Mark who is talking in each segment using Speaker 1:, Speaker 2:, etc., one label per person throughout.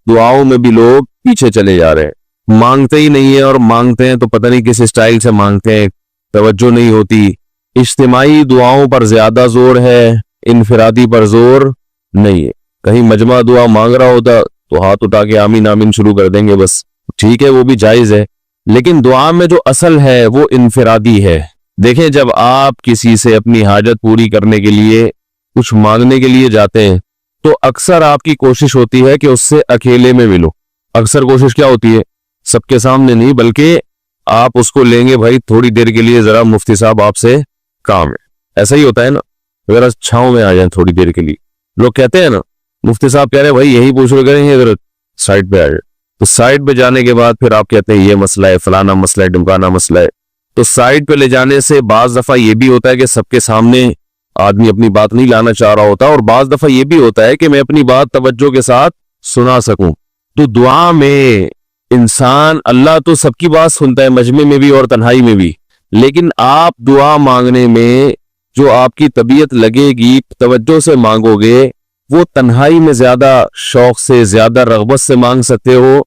Speaker 1: دعاؤں میں بھی لوگ پیچھے چلے جا رہے ہیں، مانگتے ہی نہیں ہیں، اور مانگتے ہیں تو پتہ نہیں کس اسٹائل سے مانگتے ہیں، توجہ نہیں ہوتی۔ اجتماعی دعاؤں پر زیادہ زور ہے، انفرادی پر زور نہیں ہے۔ کہیں مجمع دعا مانگ رہا ہوتا تو ہاتھ اٹھا کے آمین آمین شروع کر دیں گے، بس ٹھیک ہے، وہ بھی جائز ہے، لیکن دعا میں جو اصل ہے وہ انفرادی ہے۔ دیکھیں، جب آپ کسی سے اپنی حاجت پوری کرنے کے لیے کچھ مانگنے کے لیے جاتے ہیں تو اکثر آپ کی کوشش ہوتی ہے کہ اس سے اکیلے میں ملو۔ اکثر کوشش کیا ہوتی ہے؟ سب کے سامنے نہیں، بلکہ آپ اس کو لیں گے، بھائی تھوڑی دیر کے لیے ذرا مفتی صاحب آپ سے کام ہے۔ ایسا ہی ہوتا ہے نا، ذرا چھاؤں میں آ جائیں تھوڑی دیر کے لیے۔ لوگ کہتے ہیں نا، مفتی صاحب کہہ رہے ہیں بھائی یہی پوچھ رہے کریں ادھر سائڈ پہ آ جائے، تو سائڈ پہ جانے کے بعد پھر آپ کہتے ہیں یہ مسئلہ ہے، فلانا مسئلہ ہے، ڈمکانا مسئلہ ہے۔ تو سائڈ پہ لے جانے سے بعض دفعہ یہ بھی ہوتا ہے کہ سب کے سامنے آدمی اپنی بات نہیں لانا چاہ رہا ہوتا، اور بعض دفعہ یہ بھی ہوتا ہے کہ میں اپنی بات توجہ کے ساتھ سنا سکوں۔ تو دعا میں انسان، اللہ تو سب کی بات سنتا ہے، مجمع میں بھی اور تنہائی میں بھی، لیکن آپ دعا مانگنے میں جو آپ کی طبیعت لگے گی، توجہ سے مانگو گے، وہ تنہائی میں زیادہ شوق سے، زیادہ رغبت سے مانگ سکتے ہو۔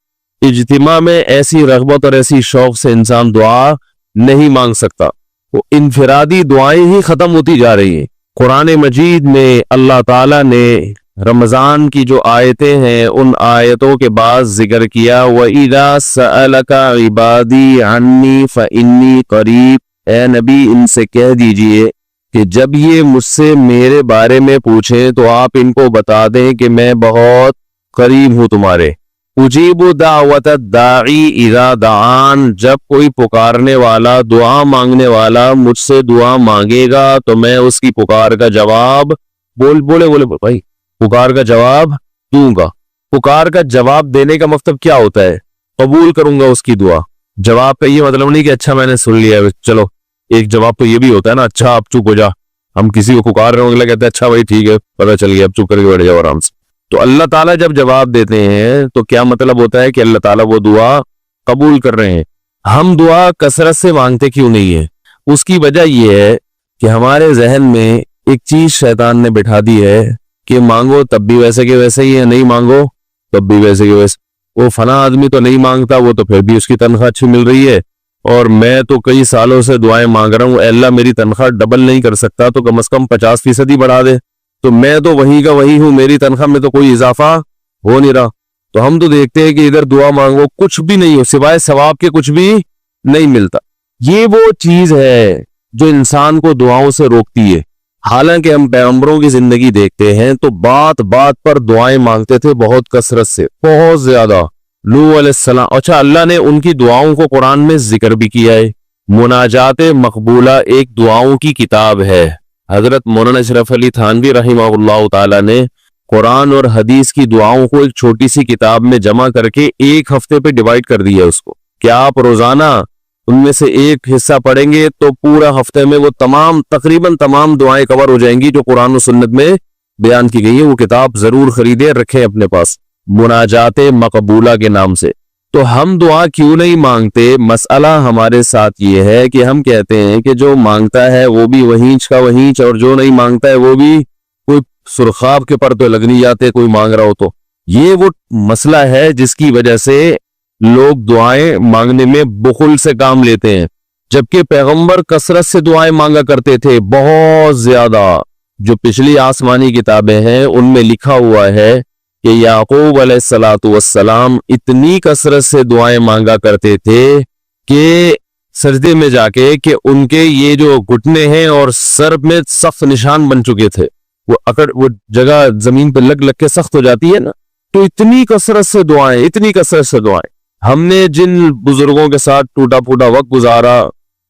Speaker 1: اجتماع میں ایسی رغبت اور ایسی شوق سے انسان دعا نہیں مانگ سکتا، وہ انفرادی دعائیں ہی ختم ہوتی جا رہی ہیں۔ قرآن مجید میں اللہ تعالیٰ نے رمضان کی جو آیتیں ہیں ان آیتوں کے بعد ذکر کیا، وَإِذَا سَأَلَكَ عِبَادِي عَنِّي فَإِنِّي قَرِيب، اے نبی ان سے کہہ دیجئے کہ جب یہ مجھ سے میرے بارے میں پوچھیں تو آپ ان کو بتا دیں کہ میں بہت قریب ہوں تمہارے۔ اجیب دعوت الداعی اذا دعان، جب کوئی پکارنے والا، دعا مانگنے والا مجھ سے دعا مانگے گا تو میں اس کی پکار کا جواب بولے بھائی پکار کا جواب دوں گا۔ پکار کا جواب دینے کا مطلب کیا ہوتا ہے؟ قبول کروں گا اس کی دعا۔ جواب کا یہ مطلب نہیں کہ اچھا میں نے سن لیا ہے، چلو ایک جواب تو یہ بھی ہوتا ہے نا، اچھا آپ چپ ہو جا، ہم کسی کو پکار رہے ہوں اگلا کہتے ہیں اچھا بھائی ٹھیک ہے پتہ چل گیا، اب چپ کر کے بیٹھ جاؤ آرام سے۔ تو اللہ تعالیٰ جب جواب دیتے ہیں تو کیا مطلب ہوتا ہے کہ اللہ تعالیٰ وہ دعا قبول کر رہے ہیں۔ ہم دعا کثرت سے مانگتے کیوں نہیں ہیں؟ اس کی وجہ یہ ہے کہ ہمارے ذہن میں ایک چیز شیطان نے بٹھا دی ہے کہ مانگو تب بھی ویسے کے ویسے ہی ہے، نہیں مانگو تب بھی ویسے کے ویسے۔ وہ فلاں آدمی تو نہیں مانگتا، وہ تو پھر بھی اس کی تنخواہ اچھی مل رہی ہے، اور میں تو کئی سالوں سے دعائیں مانگ رہا ہوں، اے اللہ میری تنخواہ ڈبل نہیں کر سکتا تو کم از کم 50% ہی بڑھا دے، تو میں تو وہی کا وہی ہوں، میری تنخواہ میں تو کوئی اضافہ ہو نہیں رہا۔ تو ہم تو دیکھتے ہیں کہ ادھر دعا مانگو کچھ بھی نہیں ہو، سوائے ثواب کے کچھ بھی نہیں ملتا۔ یہ وہ چیز ہے جو انسان کو دعاؤں سے روکتی ہے۔ حالانکہ ہم پیغمبروں کی زندگی دیکھتے ہیں تو بات بات پر دعائیں مانگتے تھے، بہت کثرت سے، بہت زیادہ۔ نوح علیہ السلام، اچھا اللہ نے ان کی دعاؤں کو قرآن میں ذکر بھی کیا ہے۔ مناجات مقبولہ ایک دعاؤں کی کتاب ہے۔ حضرت مولانا اشرف علی تھانوی رحمہ اللہ تعالی نے قرآن اور حدیث کی دعاؤں کو ایک چھوٹی سی کتاب میں جمع کر کے ایک ہفتے پہ ڈیوائیڈ کر دیا اس کو، کہ آپ روزانہ ان میں سے ایک حصہ پڑھیں گے تو پورا ہفتے میں وہ تقریباً تمام دعائیں کور ہو جائیں گی جو قرآن و سنت میں بیان کی گئی ہیں۔ وہ کتاب ضرور خریدے، رکھیں اپنے پاس، مناجات مقبولہ کے نام سے۔ تو ہم دعا کیوں نہیں مانگتے؟ مسئلہ ہمارے ساتھ یہ ہے کہ ہم کہتے ہیں کہ جو مانگتا ہے وہ بھی وہینچ کا وہینچ، اور جو نہیں مانگتا ہے وہ بھی کوئی سرخاب کے پر تو لگ نہیں جاتے کوئی مانگ رہا ہو تو۔ یہ وہ مسئلہ ہے جس کی وجہ سے لوگ دعائیں مانگنے میں بخل سے کام لیتے ہیں، جبکہ پیغمبر کثرت سے دعائیں مانگا کرتے تھے، بہت زیادہ۔ جو پچھلی آسمانی کتابیں ہیں ان میں لکھا ہوا ہے کہ یعقوب علیہ السلام اتنی کثرت سے دعائیں مانگا کرتے تھے کہ سجدے میں جا کے کہ ان کے یہ جو گھٹنے ہیں اور سر میں سخت نشان بن چکے تھے، وہ جگہ زمین پہ لگ کے سخت ہو جاتی ہے نا، تو اتنی کثرت سے دعائیں، اتنی کثرت سے دعائیں۔ ہم نے جن بزرگوں کے ساتھ ٹوٹا پھوٹا وقت گزارا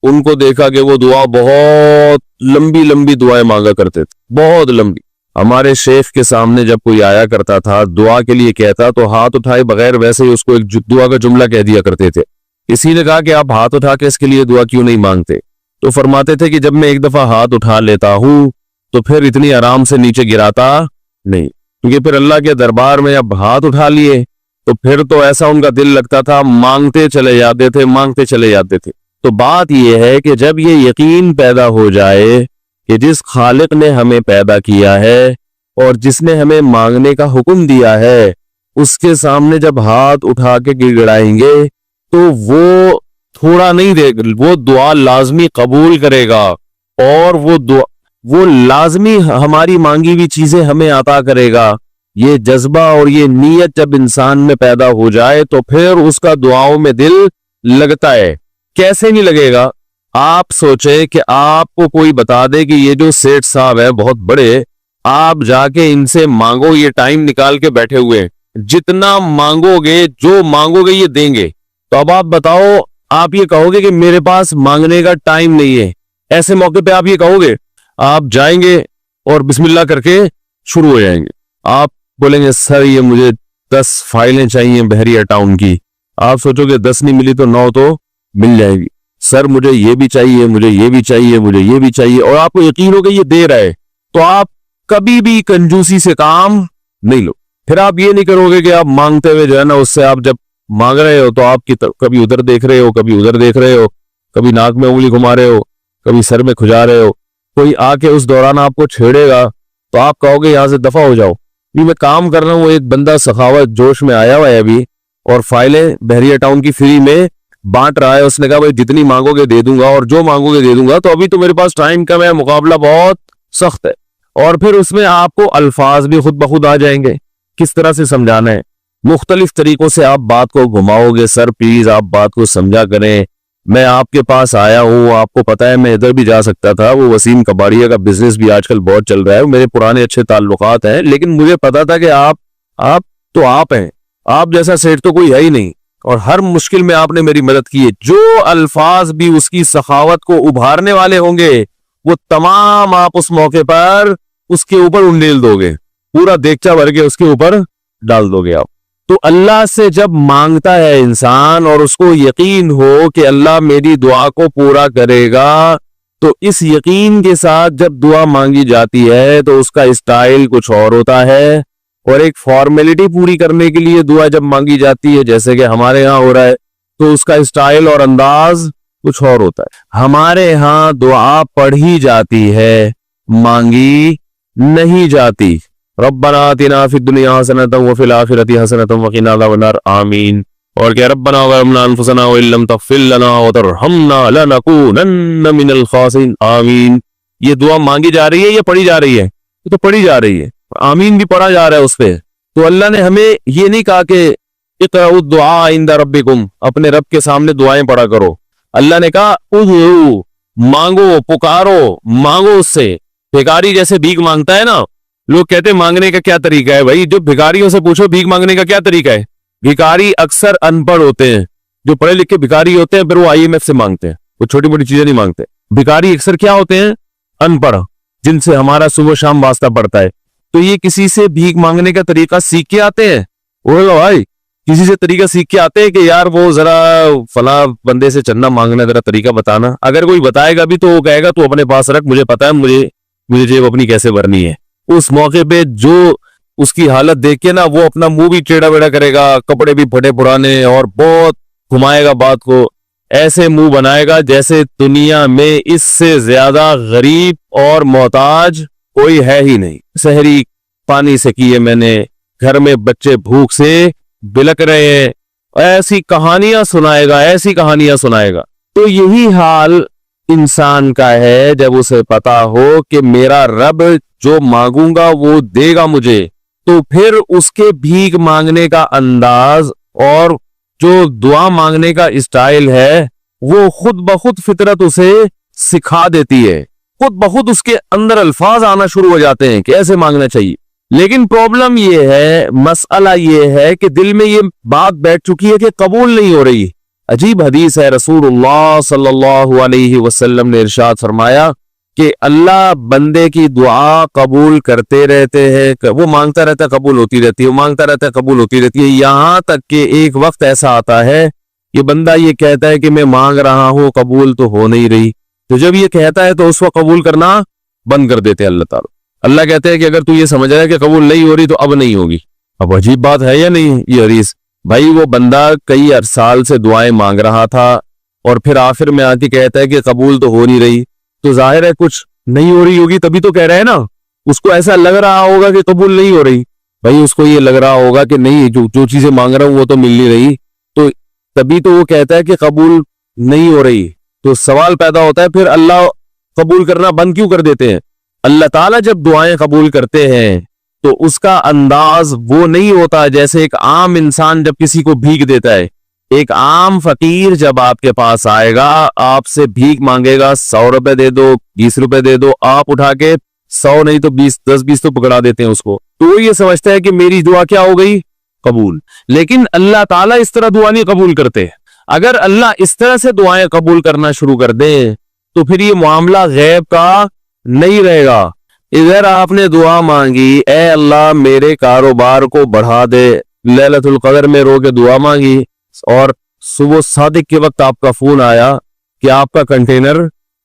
Speaker 1: ان کو دیکھا کہ وہ دعا بہت لمبی لمبی دعائیں مانگا کرتے تھے، بہت لمبی۔ ہمارے شیخ کے سامنے جب کوئی آیا کرتا تھا دعا کے لیے کہتا تو ہاتھ اٹھائے بغیر ویسے ہی اس کو ایک دعا کا جملہ کہہ دیا کرتے تھے۔ کسی نے کہا کہ آپ ہاتھ اٹھا کے اس کے لیے دعا کیوں نہیں مانگتے؟ تو فرماتے تھے کہ جب میں ایک دفعہ ہاتھ اٹھا لیتا ہوں تو پھر اتنی آرام سے نیچے گراتا نہیں، کیونکہ پھر اللہ کے دربار میں اب ہاتھ اٹھا لیے تو پھر تو ایسا ان کا دل لگتا تھا، مانگتے چلے جاتے تھے۔ تو بات یہ ہے کہ جب یہ یقین پیدا ہو جائے کہ جس خالق نے ہمیں پیدا کیا ہے اور جس نے ہمیں مانگنے کا حکم دیا ہے اس کے سامنے جب ہاتھ اٹھا کے گڑگڑائیں گے تو وہ تھوڑا نہیں دے گا، وہ دعا لازمی قبول کرے گا، اور وہ لازمی ہماری مانگی ہوئی چیزیں ہمیں عطا کرے گا۔ یہ جذبہ اور یہ نیت جب انسان میں پیدا ہو جائے تو پھر اس کا دعاؤں میں دل لگتا ہے۔ کیسے نہیں لگے گا؟ آپ سوچیں کہ آپ کو کوئی بتا دے کہ یہ جو سیٹھ صاحب ہے بہت بڑے، آپ جا کے ان سے مانگو، یہ ٹائم نکال کے بیٹھے ہوئے، جتنا مانگو گے، جو مانگو گے یہ دیں گے۔ تو اب آپ بتاؤ، آپ یہ کہو گے کہ میرے پاس مانگنے کا ٹائم نہیں ہے؟ ایسے موقع پہ آپ یہ کہو گے؟ آپ جائیں گے اور بسم اللہ کر کے شروع ہو جائیں گے۔ آپ بولیں گے سر یہ مجھے 10 فائلیں چاہیے بحریہ ٹاؤن کی۔ آپ سوچو گے 10 نہیں ملی تو 9 تو مل جائے گی۔ سر مجھے یہ بھی چاہیے، مجھے یہ بھی چاہیے، مجھے یہ بھی چاہیے، اور آپ کو یقین ہو کہ یہ دے رہا ہے، تو آپ کبھی بھی کنجوسی سے کام نہیں لو۔ پھر آپ یہ نہیں کرو گے کہ آپ مانگتے ہوئے جو ہے نا، اس سے آپ جب مانگ رہے ہو تو آپ کی کبھی ادھر دیکھ رہے ہو، کبھی ادھر دیکھ رہے ہو، کبھی ناک میں انگلی گھما رہے ہو، کبھی سر میں کھجا رہے ہو۔ کوئی آ کے اس دوران آپ کو چھیڑے گا تو آپ کہو گے یہاں سے دفع ہو جاؤ، میں کام کر رہا ہوں۔ وہ ایک بندہ سخاوت جوش میں آیا ہوا ہے ابھی، اور فائلیں بحریہ ٹاؤن کی فری میں بانٹ رہا ہے۔ اس نے کہا بھائی جتنی مانگو گے دے دوں گا، اور جو مانگو گے دے دوں گا، تو ابھی تو میرے پاس ٹائم کم ہے، مقابلہ بہت سخت ہے۔ اور پھر اس میں آپ کو الفاظ بھی خود بخود آ جائیں گے، کس طرح سے سمجھانا ہے، مختلف طریقوں سے آپ بات کو گھماؤ گے۔ سر پلیز آپ بات کو سمجھا کریں، میں آپ کے پاس آیا ہوں، آپ کو پتا ہے میں ادھر بھی جا سکتا تھا، وہ وسیم کباڑیہ کا بزنس بھی آج کل بہت چل رہا ہے، میرے پرانے اچھے تعلقات ہیں، لیکن مجھے پتا تھا کہ آپ ہیں، آپ جیسا سیٹ تو کوئی ہے ہی نہیں، اور ہر مشکل میں آپ نے میری مدد کی ہے۔ جو الفاظ بھی اس کی سخاوت کو ابھارنے والے ہوں گے، وہ تمام آپ اس موقع پر اس کے اوپر انڈیل دو گے، پورا دیگچہ بھر کے اس کے اوپر ڈال دو گے آپ۔ تو اللہ سے جب مانگتا ہے انسان اور اس کو یقین ہو کہ اللہ میری دعا کو پورا کرے گا، تو اس یقین کے ساتھ جب دعا مانگی جاتی ہے تو اس کا اسٹائل کچھ اور ہوتا ہے، اور ایک فارمیلٹی پوری کرنے کے لیے دعا جب مانگی جاتی ہے جیسے کہ ہمارے ہاں ہو رہا ہے، تو اس کا اسٹائل اور انداز کچھ اور ہوتا ہے۔ ہمارے ہاں دعا پڑھی جاتی ہے، مانگی نہیں جاتی۔ ربنا آتنا فی الدنیا حسنۃ وفی الآخرۃ حسنۃ وقنا عذاب النار، آمین۔ اور کہ ربنا ظلمنا انفسنا وان لم تغفر لنا وترحمنا لنکونن من الخاسرین، آمین۔ یہ دعا مانگی جا رہی ہے یا پڑھی جا رہی ہے؟ یہ تو پڑھی جا رہی ہے، آمین بھی پڑھا جا رہا ہے اس پہ۔ تو اللہ نے ہمیں یہ نہیں کہا کہ اقرؤوا الدعاء عند ربکم، اپنے رب کے سامنے دعائیں پڑھا کرو۔ اللہ نے کہا ادعوا، مانگو، پکارو، مانگو اس سے۔ بھکاری جیسے بھیک مانگتا ہے نا، لوگ کہتے ہیں مانگنے کا کیا طریقہ ہے؟ بھائی جو بھکاریوں سے پوچھو بھیک مانگنے کا کیا طریقہ ہے۔ بھکاری اکثر ان پڑھ ہوتے ہیں، جو پڑھے لکھے بھکاری ہوتے ہیں پھر وہ IMF سے مانگتے ہیں، وہ چھوٹی موٹی چیزیں نہیں مانگتے۔ بھکاری اکثر کیا ہوتے ہیں؟ ان پڑھ، جن سے ہمارا صبح شام واسطہ پڑتا ہے۔ تو یہ کسی سے بھیک مانگنے کا طریقہ سیکھ کے آتے ہیں؟ وہ بھائی کسی سے طریقہ سیکھ کے آتے ہیں کہ یار وہ ذرا فلاں بندے سے چندہ مانگنا، ذرا طریقہ بتانا؟ اگر کوئی بتائے گا بھی تو وہ کہے گا تو اپنے پاس رکھ، مجھے پتا ہے مجھے جیب اپنی کیسے بھرنی ہے۔ اس موقع پہ جو اس کی حالت دیکھ کے نا، وہ اپنا منہ بھی ٹیڑھا بیڑا کرے گا، کپڑے بھی پھٹے پرانے، اور بہت گھمائے گا بات کو، ایسے منہ بنائے گا جیسے دنیا میں اس سے زیادہ غریب اور محتاج کوئی ہے ہی نہیں۔ سحری پانی سے کیے میں نے، گھر میں بچے بھوک سے بلک رہے ہیں، ایسی کہانیاں سنائے گا، ایسی کہانیاں سنائے گا۔ تو یہی حال انسان کا ہے جب اسے پتا ہو کہ میرا رب جو مانگوں گا وہ دے گا مجھے، تو پھر اس کے بھیک مانگنے کا انداز اور جو دعا مانگنے کا اسٹائل ہے وہ خود بخود فطرت اسے سکھا دیتی ہے، خود بخود اس کے اندر الفاظ آنا شروع ہو جاتے ہیں کہ ایسے مانگنا چاہیے۔ لیکن پرابلم یہ ہے، مسئلہ یہ ہے کہ دل میں یہ بات بیٹھ چکی ہے کہ قبول نہیں ہو رہی۔ عجیب حدیث ہے، رسول اللہ صلی اللہ علیہ وسلم نے ارشاد فرمایا کہ اللہ بندے کی دعا قبول کرتے رہتے ہیں، وہ مانگتا رہتا ہے قبول ہوتی رہتی ہے، وہ مانگتا رہتا ہے قبول ہوتی رہتی ہے، یہاں تک کہ ایک وقت ایسا آتا ہے یہ بندہ یہ کہتا ہے کہ میں مانگ رہا ہوں قبول تو ہو نہیں رہی، تو جب یہ کہتا ہے تو اس وقت قبول کرنا بند کر دیتے ہیں اللہ تعالیٰ۔ اللہ کہتے ہیں کہ اگر تو یہ سمجھ رہا ہے کہ قبول نہیں ہو رہی تو اب نہیں ہوگی۔ اب عجیب بات ہے یا نہیں یہ حدیث؟ بھائی وہ بندہ کئی سال سے دعائیں مانگ رہا تھا اور پھر آخر میں آتی کہتا ہے کہ قبول تو ہو نہیں رہی، تو ظاہر ہے کچھ نہیں ہو رہی ہوگی، تبھی تو کہہ رہا ہے نا۔ اس کو ایسا لگ رہا ہوگا کہ قبول نہیں ہو رہی، بھائی اس کو یہ لگ رہا ہوگا کہ نہیں جو چیزیں مانگ رہا ہوں وہ تو مل نہیں رہی، تو تبھی تو وہ کہتا ہے کہ قبول نہیں ہو رہی. تو سوال پیدا ہوتا ہے پھر اللہ قبول کرنا بند کیوں کر دیتے ہیں؟ اللہ تعالیٰ جب دعائیں قبول کرتے ہیں تو اس کا انداز وہ نہیں ہوتا جیسے ایک عام انسان جب کسی کو بھیک دیتا ہے. ایک عام فقیر جب آپ کے پاس آئے گا، آپ سے بھیک مانگے گا، 100 روپے دے دو، 20 روپے دے دو، آپ اٹھا کے 100 نہیں تو 10-20 تو پکڑا دیتے ہیں اس کو. تو وہ یہ سمجھتا ہے کہ میری دعا کیا ہو گئی؟ قبول. لیکن اللہ تعالیٰ اس طرح دعا نہیں قبول کرتے. اگر اللہ اس طرح سے دعائیں قبول کرنا شروع کر دیں تو پھر یہ معاملہ غیب کا نہیں رہے گا. ادھر آپ نے دعا مانگی، اے اللہ میرے کاروبار کو بڑھا دے، لیلۃ القدر میں رو کے دعا مانگی، اور صبح صادق کے وقت آپ کا فون آیا کہ آپ کا کنٹینر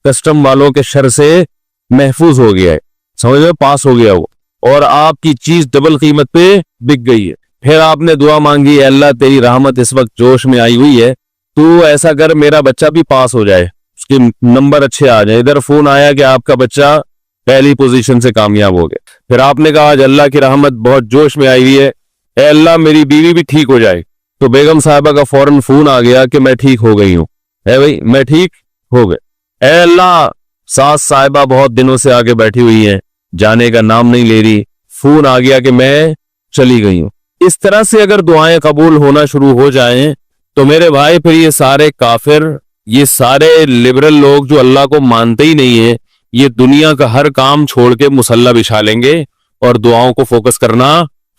Speaker 1: کسٹم والوں کے شر سے محفوظ ہو گیا ہے، سمجھ میں پاس ہو گیا وہ، اور آپ کی چیز ڈبل قیمت پہ بک گئی ہے. پھر آپ نے دعا مانگی، اے اللہ تیری رحمت اس وقت جوش میں آئی ہوئی ہے، تو ایسا کر میرا بچہ بھی پاس ہو جائے، اس کے نمبر اچھے آ جائیں. ادھر فون آیا کہ آپ کا بچہ پہلی پوزیشن سے کامیاب ہو گیا. پھر آپ نے کہا آج اللہ کی رحمت بہت جوش میں آئی ہوئی ہے، اے اللہ میری بیوی بھی ٹھیک ہو جائے. تو بیگم صاحبہ کا فوراً فون آ گیا کہ میں ٹھیک ہو گئی ہوں. اے بھائی میں ٹھیک ہو گئے. اے اللہ ساس صاحبہ بہت دنوں سے آگے بیٹھی ہوئی ہیں، جانے کا نام نہیں لے رہی، فون آ گیا کہ میں چلی گئی ہوں. اس طرح سے اگر دعائیں قبول ہونا شروع ہو جائیں تو میرے بھائی پھر یہ سارے کافر، یہ سارے لبرل لوگ جو اللہ کو مانتے ہی نہیں ہیں، یہ دنیا کا ہر کام چھوڑ کے مصلی بچھا لیں گے اور دعاؤں کو فوکس کرنا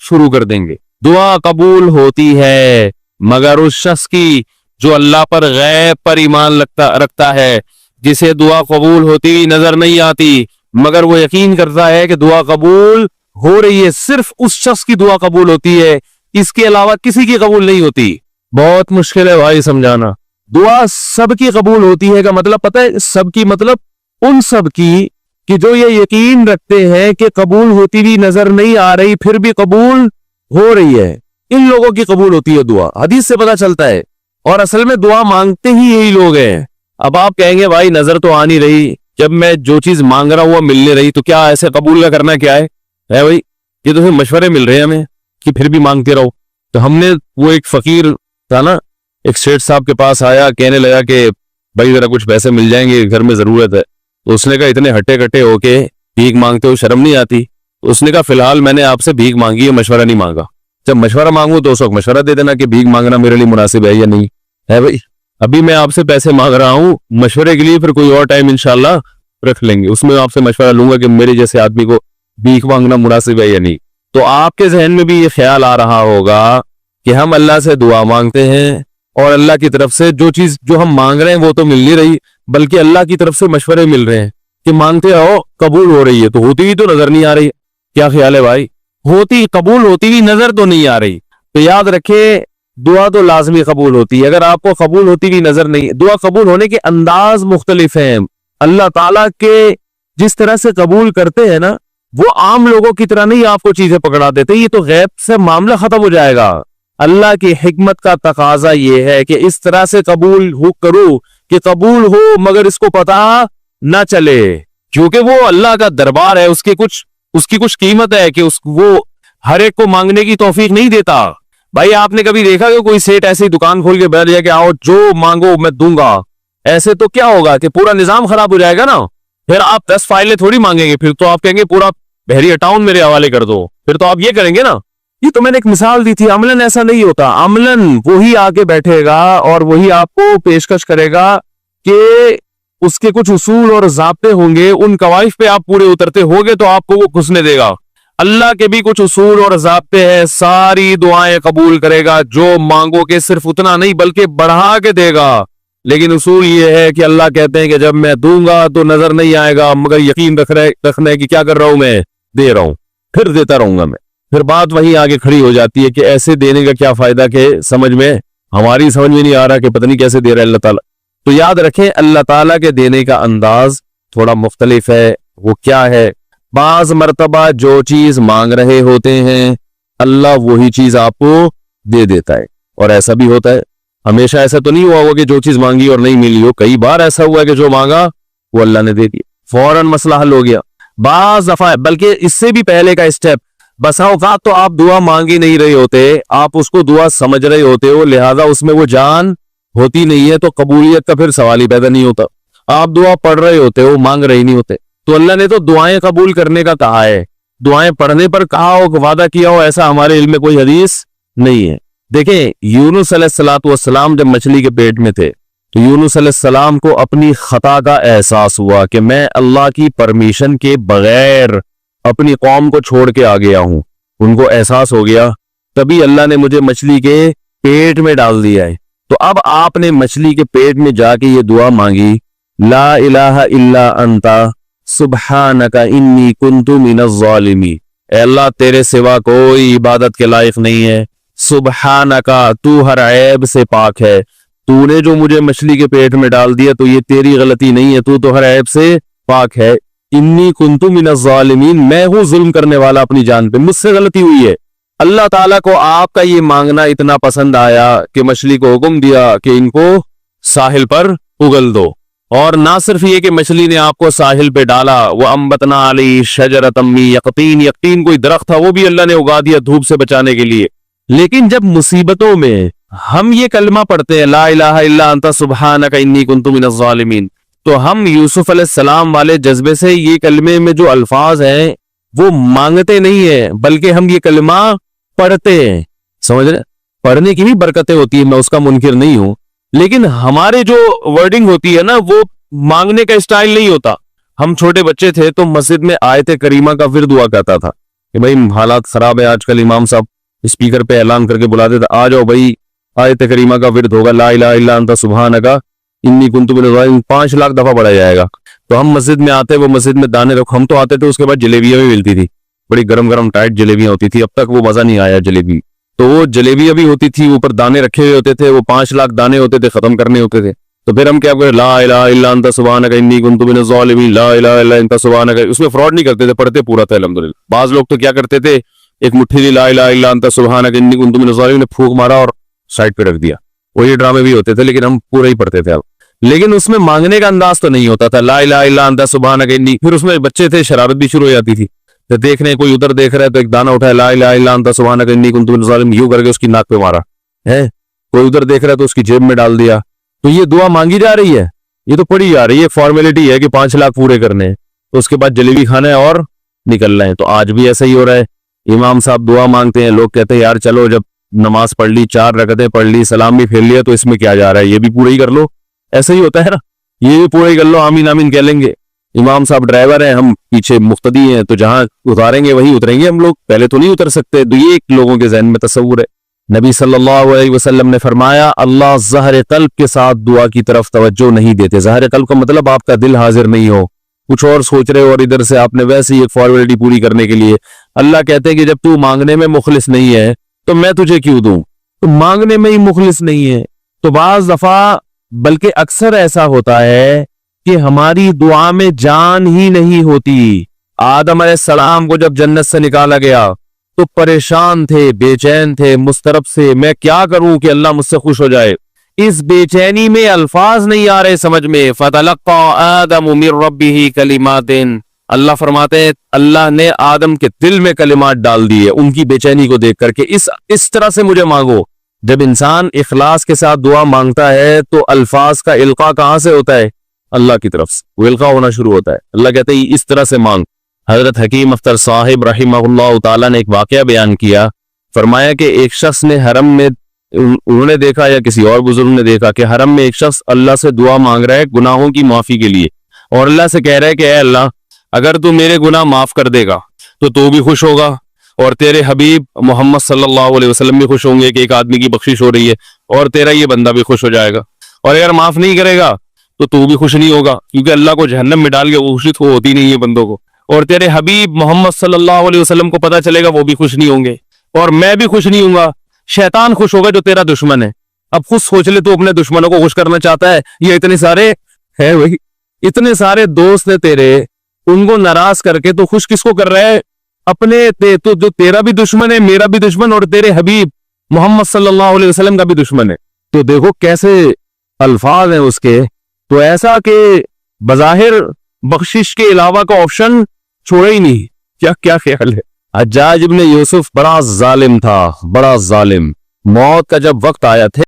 Speaker 1: شروع کر دیں گے. دعا قبول ہوتی ہے مگر اس شخص کی جو اللہ پر غیب پر ایمان رکھتا ہے، جسے دعا قبول ہوتی نظر نہیں آتی مگر وہ یقین کرتا ہے کہ دعا قبول ہو رہی ہے. صرف اس شخص کی دعا قبول ہوتی ہے، اس کے علاوہ کسی کی قبول نہیں ہوتی. بہت مشکل ہے بھائی سمجھانا. دعا سب کی قبول ہوتی ہے کا مطلب پتہ ہے؟ سب کی مطلب ان سب کی کہ جو یہ یقین رکھتے ہیں کہ قبول ہوتی بھی نظر نہیں آ رہی پھر بھی قبول ہو رہی ہے، ان لوگوں کی قبول ہوتی ہے دعا. حدیث سے پتہ چلتا ہے. اور اصل میں دعا مانگتے ہی یہی لوگ ہیں. اب آپ کہیں گے بھائی نظر تو آ نہیں رہی، جب میں جو چیز مانگ رہا ہوں وہ مل نہیں رہی، تو کیا ایسے قبول نہ کرنا کیا ہے بھائی؟ یہ تو مشورے مل رہے ہیں ہمیں کہ پھر بھی مانگتے رہو. تو ہم نے وہ ایک فقیر تھا نا، ایک سیٹ صاحب کے پاس آیا، کہنے لگا کہ بھائی ذرا کچھ پیسے مل جائیں گے، گھر میں ضرورت ہے. تو اس نے کہا اتنے ہٹے کٹے ہو کے بھیک مانگتے ہو شرم نہیں آتی؟ اس نے کہا فی الحال میں نے آپ سے بھیک مانگی ہے، مشورہ نہیں مانگا. جب مشورہ مانگوں تو اس وقت مشورہ دے دینا کہ بھیک مانگنا میرے لیے مناسب ہے یا نہیں ہے بھائی. ابھی میں آپ سے پیسے مانگ رہا ہوں مشورے کے لیے، پھر کوئی اور ٹائم انشاءاللہ رکھ لیں گے، اس میں آپ سے مشورہ لوں گا کہ میرے جیسے آدمی کو بھیک مانگنا مناسب ہے یا نہیں. تو آپ کے ذہن میں بھی یہ خیال آ رہا ہوگا کہ ہم اللہ سے دعا مانگتے ہیں اور اللہ کی طرف سے جو چیز جو ہم مانگ رہے ہیں وہ تو مل نہیں رہی، بلکہ اللہ کی طرف سے مشورے مل رہے ہیں کہ مانگتے رہو قبول ہو رہی ہے. تو ہوتی ہوئی تو نظر نہیں آ رہی. کیا خیال ہے بھائی؟ قبول ہوتی ہوئی نظر تو نہیں آ رہی. تو یاد رکھے دعا تو لازمی قبول ہوتی ہے. اگر آپ کو قبول ہوتی ہوئی نظر نہیں، دعا قبول ہونے کے انداز مختلف ہیں. اللہ تعالیٰ کے جس طرح سے قبول کرتے ہیں نا، وہ عام لوگوں کی طرح نہیں آپ کو چیزیں پکڑا دیتے. یہ تو غیب سے معاملہ ختم ہو جائے گا. اللہ کی حکمت کا تقاضا یہ ہے کہ اس طرح سے قبول کرو کہ قبول ہو مگر اس کو پتا نہ چلے، کیونکہ وہ اللہ کا دربار ہے، اس کی کچھ قیمت ہے کہ وہ ہر ایک کو مانگنے کی توفیق نہیں دیتا. بھائی آپ نے کبھی دیکھا کہ کوئی سیٹ ایسے دکان کھول کے بیٹھ جائے کہ آؤ جو مانگو میں دوں گا؟ ایسے تو کیا ہوگا کہ پورا نظام خراب ہو جائے گا نا. پھر آپ 10 فائلیں تھوڑی مانگیں گے، پھر تو آپ کہیں گے پورا بحریہ ٹاؤن میرے حوالے کر دو، پھر تو آپ یہ کریں گے نا. یہ تو میں نے ایک مثال دی تھی. عملاً ایسا نہیں ہوتا. عملاً وہی آگے بیٹھے گا اور وہی آپ کو پیشکش کرے گا کہ اس کے کچھ اصول اور ضابطے ہوں گے، ان قواعد پہ آپ پورے اترتے ہوگے تو آپ کو وہ گھسنے دے گا. اللہ کے بھی کچھ اصول اور ضابطے ہیں، ساری دعائیں قبول کرے گا، جو مانگو کہ صرف اتنا نہیں بلکہ بڑھا کے دے گا. لیکن اصول یہ ہے کہ اللہ کہتے ہیں کہ جب میں دوں گا تو نظر نہیں آئے گا، مگر یقین رکھنا ہے کہ کیا کر رہا ہوں، میں دے رہا ہوں، پھر دیتا رہوں گا میں. پھر بات وہیں آگے کھڑی ہو جاتی ہے کہ ایسے دینے کا کیا فائدہ کہ ہماری سمجھ میں نہیں آ رہا کہ پتہ نہیں کیسے دے رہا ہے اللہ تعالیٰ. تو یاد رکھیں اللہ تعالیٰ کے دینے کا انداز تھوڑا مختلف ہے. وہ کیا ہے؟ بعض مرتبہ جو چیز مانگ رہے ہوتے ہیں اللہ وہی چیز آپ کو دے دیتا ہے. اور ایسا بھی ہوتا ہے، ہمیشہ ایسا تو نہیں ہوا ہوگا کہ جو چیز مانگی اور نہیں ملی ہو. کئی بار ایسا ہوا ہے کہ جو مانگا وہ اللہ نے دے دیا، فوراً مسئلہ حل ہو گیا. بعض دفعہ بلکہ اس سے بھی پہلے کا اسٹیپ، بسا اوقات تو آپ دعا مانگ ہی نہیں رہے ہوتے, آپ اس کو دعا سمجھ رہے ہوتے ہو, لہذا اس میں وہ جان ہوتی نہیں ہے, تو قبولیت کا پھر سوال ہی پیدا نہیں ہوتا. آپ دعا پڑھ رہے ہوتے ہو, مانگ رہے نہیں ہوتے. تو اللہ نے تو دعائیں قبول کرنے کا کہا ہے, دعائیں پڑھنے پر کہا ہو, وعدہ کیا ہو, ایسا ہمارے علم میں کوئی حدیث نہیں ہے. دیکھیں یونس علیہ السلام جب مچھلی کے پیٹ میں تھے تو یونس علیہ السلام کو اپنی خطا کا احساس ہوا کہ میں اللہ کی پرمیشن کے بغیر اپنی قوم کو چھوڑ کے آ گیا ہوں. ان کو احساس ہو گیا, تبھی اللہ نے مجھے مچھلی کے پیٹ میں ڈال دیا ہے. تو اب آپ نے مچھلی کے پیٹ میں جا کے یہ دعا مانگی, لا الہ الا انت سبحانک انی کنت من الظالمین. اے اللہ تیرے سوا کوئی عبادت کے لائق نہیں ہے, سبحانکا تو ہر عیب سے پاک ہے, تو نے جو مجھے مچھلی کے پیٹ میں ڈال دیا تو یہ تیری غلطی نہیں ہے, تو ہر عیب سے پاک ہے. انی کنت من الظالمین, میں ہوں ظلم کرنے والا اپنی جان پہ, مجھ سے غلطی ہوئی ہے. اللہ تعالیٰ کو آپ کا یہ مانگنا اتنا پسند آیا کہ مچھلی کو حکم دیا کہ ان کو ساحل پر اگل دو. اور نہ صرف یہ کہ مچھلی نے آپ کو ساحل پہ ڈالا, وہ انبتنا علیہ شجرۃ من یقطین, یقطین کوئی درخت تھا وہ بھی اللہ نے اگا دیا دھوپ سے بچانے کے لیے. لیکن جب مصیبتوں میں ہم یہ کلمہ پڑھتے ہیں لا الہ الا انت سبحانک انی کنت من الظالمین, تو ہم یوسف علیہ السلام والے جذبے سے یہ کلمے میں جو الفاظ ہیں وہ مانگتے نہیں ہیں, بلکہ ہم یہ کلمہ پڑھتے ہیں. سمجھ رہے, پڑھنے کی بھی برکتیں ہوتی ہیں, میں اس کا منکر نہیں ہوں, لیکن ہمارے جو ورڈنگ ہوتی ہے نا وہ مانگنے کا اسٹائل نہیں ہوتا. ہم چھوٹے بچے تھے تو مسجد میں آیت کریمہ کا ورد ہوا کرتا تھا کہ بھائی حالات خراب ہے, آج کل امام صاحب اسپیکر پہ اعلان کر کے بلاتے تھے, آ جاؤ بھائی آیت کریمہ کا ورد ہوگا, لا الہ الا انت سبحانک انی کنت من الظالمین, 5 لاکھ دفعہ پڑھا جائے گا. تو ہم مسجد میں آتے, وہ مسجد میں دانے رکھ, ہم تو آتے تھے, اس کے بعد جلیبیاں بھی ملتی تھی, بڑی گرم گرم ٹائٹ جلیبیاں ہوتی تھی. اب تک وہ مزہ نہیں آیا جلیبی, تو وہ جلیبیاں بھی ہوتی تھی, اوپر دانے رکھے ہوئے ہوتے تھے, وہ 5 لاکھ دانے ہوتے تھے, ختم کرنے ہوتے تھے. تو پھر ہم کیا کریں, لا الہ الا انت سبحانک انی کنت من الظالمین, لا الہ الا انت سبحانک. اس میں فراڈ نہیں کرتے تھے, پڑھتے پورا تھا الحمدللہ. بعض لوگ تو کیا کرتے تھے, ایک مٹھی دی لا الہ الا انت سبحانک انی کنت من الظالمین نے پھونک مارا اور سائڈ پہ رکھ دیا. وہی ڈرامے بھی ہوتے تھے, لیکن ہم پورا ہی پڑھتے تھے. اب لیکن اس میں مانگنے کا انداز تو نہیں ہوتا تھا, لا الہ الا انت سبحانک انی. پھر اس میں بچے تھے, شرارت بھی شروع ہو جاتی تھی. تو دیکھ رہے ہیں کوئی ادھر دیکھ رہا ہے تو ایک دانہ اٹھایا, لا الہ الا انت سبحانک انی کنت من الظالمین, یوں کر کے اس کی ناک پہ مارا ہے. کوئی ادھر دیکھ رہا ہے تو اس کی جیب میں ڈال دیا. تو یہ دعا مانگی جا رہی ہے, یہ تو پڑھی جا رہی ہے, فارمیلٹی ہے کہ 5 لاکھ پورے کرنے ہیں, تو اس کے بعد جلیبی کھانا ہے اور نکلنا ہے. تو آج بھی ایسا ہی ہو رہا ہے, امام صاحب دعا مانگتے ہیں, لوگ کہتے ہیں یار چلو جب نماز پڑھ لی, 4 رکعتیں پڑھ لی, سلام بھی پھیر لیا, تو اس میں کیا جا رہا ہے, یہ بھی پورا ہی کر لو. ایسا ہی ہوتا ہے نا, یہ بھی پورا ہی کر لو, آمین آمین کہہ لیں گے. امام صاحب ڈرائیور ہیں, ہم پیچھے مقتدی ہیں, تو جہاں اتاریں گے وہیں اتریں گے ہم لوگ, پہلے تو نہیں اتر سکتے. تو یہ ایک لوگوں کے ذہن میں تصور ہے. نبی صلی اللہ علیہ وسلم نے فرمایا اللہ ظاہر قلب کے ساتھ دعا کی طرف توجہ نہیں دیتے. ظاہر قلب کا مطلب آپ کا دل حاضر نہیں ہو, کچھ اور سوچ رہے ہو, اور ادھر سے آپ نے ویسے ہی ایک فارمیلٹی پوری کرنے کے لیے. اللہ کہتے ہیں کہ جب تو مانگنے میں مخلص نہیں ہے تو میں تجھے کیوں دوں, تو مانگنے میں ہی مخلص نہیں ہے. تو بعض دفعہ بلکہ اکثر ایسا ہوتا ہے کہ ہماری دعا میں جان ہی نہیں ہوتی. آدم علیہ السلام کو جب جنت سے نکالا گیا تو پریشان تھے, بے چین تھے, مضطرب سے, میں کیا کروں کہ اللہ مجھ سے خوش ہو جائے. اس بے چینی میں الفاظ نہیں آ رہے سمجھ میں. فَتَلَقَّى آدَمُ مِن رَبِّهِ كَلِمَاتٍ, اللہ فرماتے ہیں اللہ نے آدم کے دل میں کلمات ڈال دیے ان کی بے چینی کو دیکھ کر کے اس طرح سے مجھے مانگو. جب انسان اخلاص کے ساتھ دعا مانگتا ہے تو الفاظ کا القاء کہاں سے ہوتا ہے, اللہ کی طرف سے وہ القاء ہونا شروع ہوتا ہے. اللہ کہتے ہیں اس طرح سے مانگ. حضرت حکیم اختر صاحب رحمہ اللہ تعالیٰ نے ایک واقعہ بیان کیا, فرمایا کہ ایک شخص نے حرم میں, انہوں نے دیکھا یا کسی اور بزرگ نے دیکھا کہ حرم میں ایک شخص اللہ سے دعا مانگ رہا ہے گناہوں کی معافی کے لیے, اور اللہ سے کہہ رہا ہے کہ اے اللہ اگر تو میرے گناہ معاف کر دے گا تو بھی خوش ہوگا, اور تیرے حبیب محمد صلی اللہ علیہ وسلم بھی خوش ہوں گے کہ ایک آدمی کی بخشش ہو رہی ہے, اور تیرا یہ بندہ بھی خوش ہو جائے گا. اور اگر معاف نہیں کرے گا تو بھی خوش نہیں ہوگا, کیونکہ اللہ کو جہنم میں ڈال کے خوشی تو ہوتی نہیں ہے بندوں کو, اور تیرے حبیب محمد صلی اللہ علیہ وسلم کو پتہ چلے گا وہ بھی خوش نہیں ہوں گے, اور میں بھی خوش نہیں ہوں گا. شیطان خوش ہوگا جو تیرا دشمن ہے. اب خود سوچ لے تو اپنے دشمنوں کو خوش کرنا چاہتا ہے, یہ اتنے سارے ہے وہی اتنے سارے دوست ہیں تیرے, ان کو ناراض کر کے تو خوش کس کو کر رہا ہے, اپنے تو جو تیرا بھی دشمن ہے, میرا بھی دشمن, اور تیرے حبیب محمد صلی اللہ علیہ وسلم کا بھی دشمن ہے. تو دیکھو کیسے الفاظ ہیں اس کے. تو ایسا کہ بظاہر بخشش کے علاوہ کا آپشن چھوڑا ہی نہیں. کیا خیال ہے, حجاج ابن یوسف بڑا ظالم تھا، بڑا ظالم. موت کا جب وقت آیا تھے